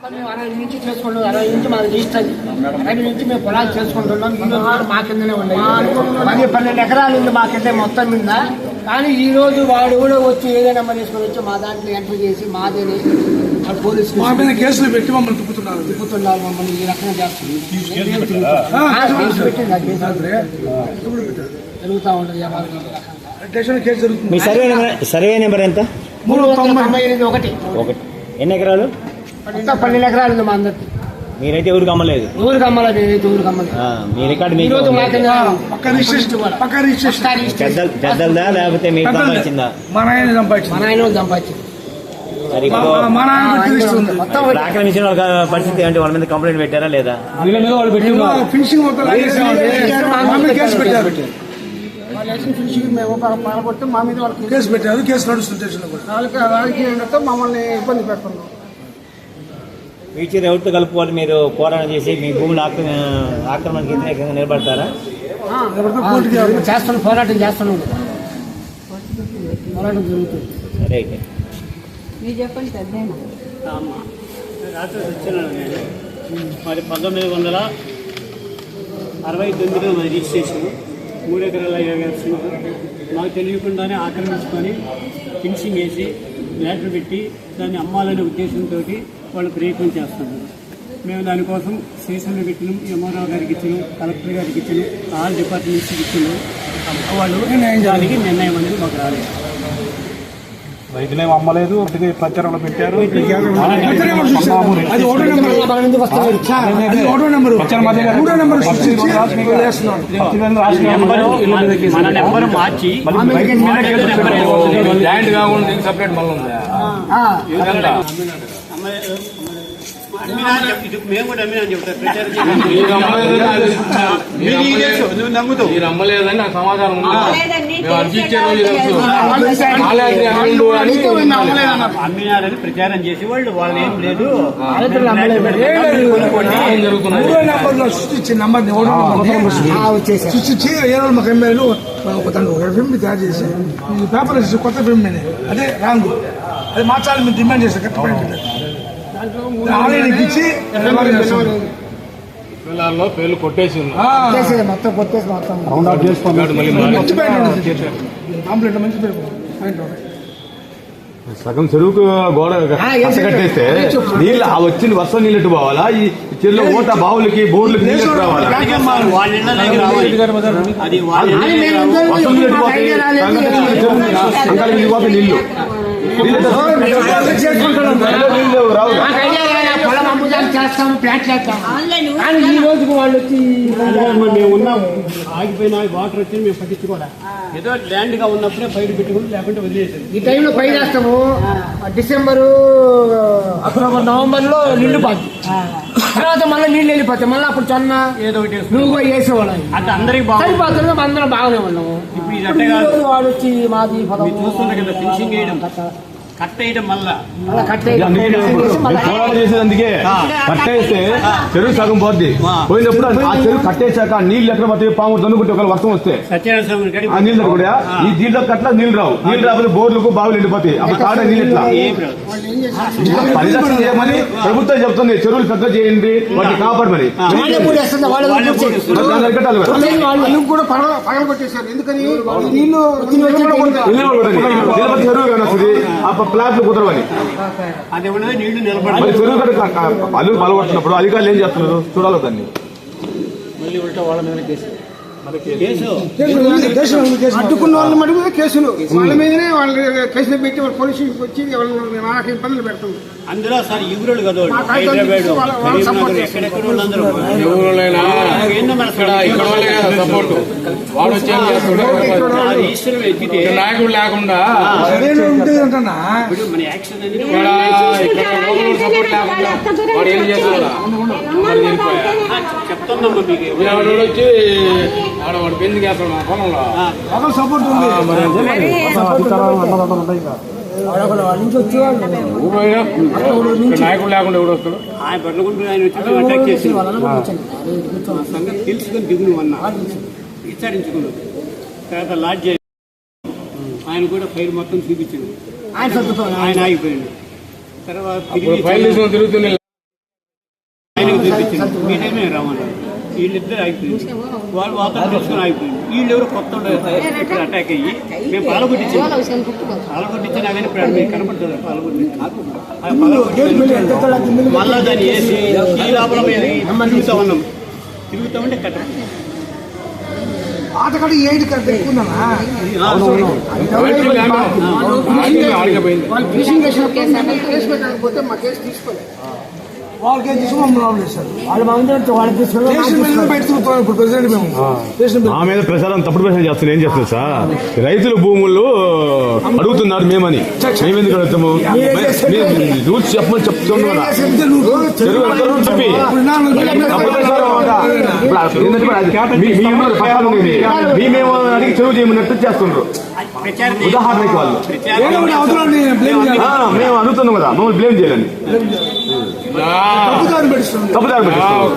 మేము 60 నుంచి చేసుకుంటాం, 60 నుంచి మాకు రిజిస్టర్ 60 నుంచి మేము పొలాలు చేసుకుంటున్నాం. ఈ రోజు కూడా మా కిందనే ఉన్నాయి, 10-12 ఎకరాలు ఉంది మా కింద మొత్తం మీద. కానీ ఈ రోజు వాడు కూడా వచ్చి ఏదైనా నెంబర్ తీసుకొని వచ్చి మా దాంట్లో ఎంట్రీ చేసి మాదేని పోలీసు కేసులు పెట్టి మమ్మల్ని తిప్పుతున్నారు మమ్మల్ని ఈ రకంగా చేస్తున్నారు. జరుగుతూ ఉంటుంది. మీ సర్వే నెంబర్ ఎంత? 398. ఎన్ని ఎకరాలు? 12 ఎకరాలు ఉంది మా అందరికి. మీరైతే ఊరికి అమ్మలేదు? ఊరికి అమ్మలేదు, ఊరికి అమ్మలేదు. మీ రికార్డు పెద్దలదా లేకపోతే మీకు సంపాదించిందా? మన ఆయన సంపాదించింది. ఆక్రమించిన వాళ్ళ పరిస్థితి ఏంటి? వాళ్ళ మీద కంప్లైంట్ పెట్టారా లేదా? ఫినిషింగ్ మేము పాల్గొట్టి మా మీద వాళ్ళకి కేసు పెట్టారు. కేసు నడుస్తుంది. వాళ్ళకి మమ్మల్ని ఇబ్బంది పెడుతున్నాం. ఫ్యూచర్ ఎవరితో కలుపుకోవాలి? మీరు పోరాటం చేసి మీ భూములు ఆక్రమణకి వ్యతిరేకంగా నిలబడతారా? చేస్తున్నాం, పోరాటం చేస్తున్నాం. పోరాటం జరుగుతుంది. సరే అయితే మీరు చెప్పండి. పెద్దయినా రాత్రి వచ్చాను నేను. మరి 1969లో మరి రిజిస్ట్రేషన్ 3 ఎకరాల 50 సెంట్లు మాకు తెలియకుండానే ఆక్రమించుకొని ఫినిషింగ్ వేసి ల్యాటర్ పెట్టి దాన్ని అమ్మాలనే ఉద్దేశంతో వాళ్ళు ప్రయత్నం చేస్తున్నారు. మేము దానికోసం స్టేషన్లో పెట్టినాం, ఎంఆర్ఓ గారికి ఇచ్చినాం, కలెక్టర్ గారికి ఇచ్చినాం, ఆల్ డిపార్ట్మెంట్స్కి ఇచ్చినాం. వాళ్ళు దానికి నిర్ణయం అనేది మాకు రాలేదు. రైతులేమో అమ్మలేదు, ప్రచారంలో పెట్టారు. మన నెంబర్ మార్చి ల్యాండ్ కాకుండా సపరేట్ మళ్ళీ మేము కూడా అమ్మినా చెప్తారు. మీరు అమ్మలేదని నాకు సమాచారం ఉంది. అమ్మినారని ప్రచారం చేసి వాళ్ళు ఏం లేదు సృష్టించి నంబర్ సృష్టించి ఏ రోజు మాకు ఎమ్మెల్యేలు ఒక ఫిల్మ్ తయారు చేసి ఈ పేపర్ కొత్త ఫిల్మ్ అదే రాంగ్, అది మార్చాలని మేము డిమాండ్ చేస్తాం. కరెక్ట్ ఇచ్చి పేర్లు కొట్టేసి మొత్తం కొట్టేసి మొత్తం కంప్లీట్ మంచి పేరు. సగం చెరువుకు గోడ కట్టేస్తే నీళ్ళు వచ్చిన వర్షం నీళ్ళు ఎట్టు పోవాలా? ఈ చెరువులో ఓట బావులకి బోర్లకి నీళ్ళు రావాలా? నీళ్లు పొలం అమ్ముదాం చేస్తాము, ప్లాంట్ చేస్తాము. కానీ ఈ రోజుకు వాళ్ళు వచ్చి మేము ఉన్నాము, ఆగిపోయిన వాటర్ వచ్చి మేము పట్టించుకోవాలి. ఏదో ల్యాండ్ గా ఉన్నప్పుడే పైరు పెట్టుకుని లేకుంటే వదిలేసారు. ఈ టైంలో పైరు వేస్తాము. డిసెంబరు, అక్టోబర్, నవంబర్లో నీళ్లు పోతాయి. తర్వాత మళ్ళీ నీళ్ళు వెళ్ళిపోతాయి. మళ్ళీ అప్పుడు చన్న ఏదో ఒకటి నువ్వు వేసేవాళ్ళం. అంటే అందరికి సరిపోతుంది, అందరం బాగానే ఉన్నాము. ఇప్పుడు వాడు వచ్చి మాది చూస్తున్నా కదా ఫినిషింగ్ వేయడం, కట్ వేయడం, మళ్ళా చేసేందుకే కట్టేస్తే చెరువు సగం పోద్ది. పోయినప్పుడు ఆ చెరువు కట్టేశాక నీళ్ళు ఎక్కడ పోతాయి? పాము దన్నుకుంటే ఒకవేళ వర్షం వస్తే ఆ నీళ్ళు కూడా ఈ దీంట్లో కట్ల నీళ్ళు రావు. నీళ్ళు రాకపోతే బోర్లకు బావులు ఎండిపోతాయి. అప్పుడు తాడే నీళ్ళు ఎట్లా? పరిరక్షణ చేయమని ప్రభుత్వం చెప్తుంది. చెరువులు పెద్ద చేయండి, వాటిని కాపాడమని. చెరువు వస్తుంది, ప్లాట్లు కుదరవని నీళ్లు నిలబడి చెరువు అల్లు పాల్గొంటున్నప్పుడు అధికారులు ఏం చేస్తున్నారు చూడాలి. దాన్ని మళ్ళీ ఉల్టా వాళ్ళ మీద అడ్డుకున్న వాళ్ళ మడి మీద కేసులు, వాళ్ళ మీదనే వాళ్ళు కేసులు పెట్టి వాళ్ళ పోలీసులు వచ్చి వాళ్ళకి ఇబ్బందులు పెడుతుంది. అందులో సార్ యువరులు కదా నాయకుడు లేకుండా మన యాక్షన్ చెప్తున్నాం వచ్చి ఆడవాడు పెళ్లి చేస్తాడు మా పొలంలో సపోర్ట్ ఉంది. నాయకుడు లేకుండా ఎవడు వస్తాడు? ఆయన పట్టుకుంటూ ఆయన వచ్చి అటాక్ చేసి సంగతి తెలుసుకొని దిగులు అన్నా విచారించుకున్నాం. తర్వాత లాడ్జ్ ఆయన కూడా ఫైర్ మొత్తం చూపించింది. ఆయన ఆగిపోయింది. తర్వాత చూపించింది మీ టైమే రామన్నారు వీళ్ళిద్దరు ఆగిపోయింది వాళ్ళు వాతావరణం తెలుసుకుని ఆగిపోయింది వీళ్ళు ఎవరు కొత్త ఇప్పుడు అటాక్ అయ్యి మేము పాలగొట్టించాను అవన్నీ ఇప్పుడు మీకు కనపడుతుంది పాలగొట్టి మళ్ళా దాన్ని వేసి ఈ లోపల తిరుగుతూ ఉన్నాం తిరుగుతామంటే కట్ట ఆటకాడ 7 కట్ట ఎక్కువ వాళ్ళు ఫిషింగ్ చేసినప్పుడు కేసు పెట్టకపోతే మా కేసు తీసుకోలేదు. వాళ్ళకేం తీసుకుని మమ్మల్ని ఆఫ్ చేస్తారు. వాళ్ళు మా వాళ్ళు తీసుకున్నారు. పెట్టుకుంటాం ఇప్పుడు ప్రెసిడెంట్ మేము మా మీద ప్రచారం తప్పుడు ప్రచారం చేస్తున్నారు. ఏం చేస్తున్నారు సార్? రైతుల భూముల్లో అడుగుతున్నారు మేమని. మేమెందుకు అడుగుతాము? రూల్స్ చెప్పమని చెప్తున్నాం కదా. చెప్పి మేమేమో అడిగి చెరువు చేయమన్నట్టు చేస్తుండ్రు. ఉదాహరణకి వాళ్ళు మేము అడుగుతున్నాం కదా, మమ్మల్ని బ్లేమ్ చేయాలని తప్పుదారి పెట్టిస్తున్నాం.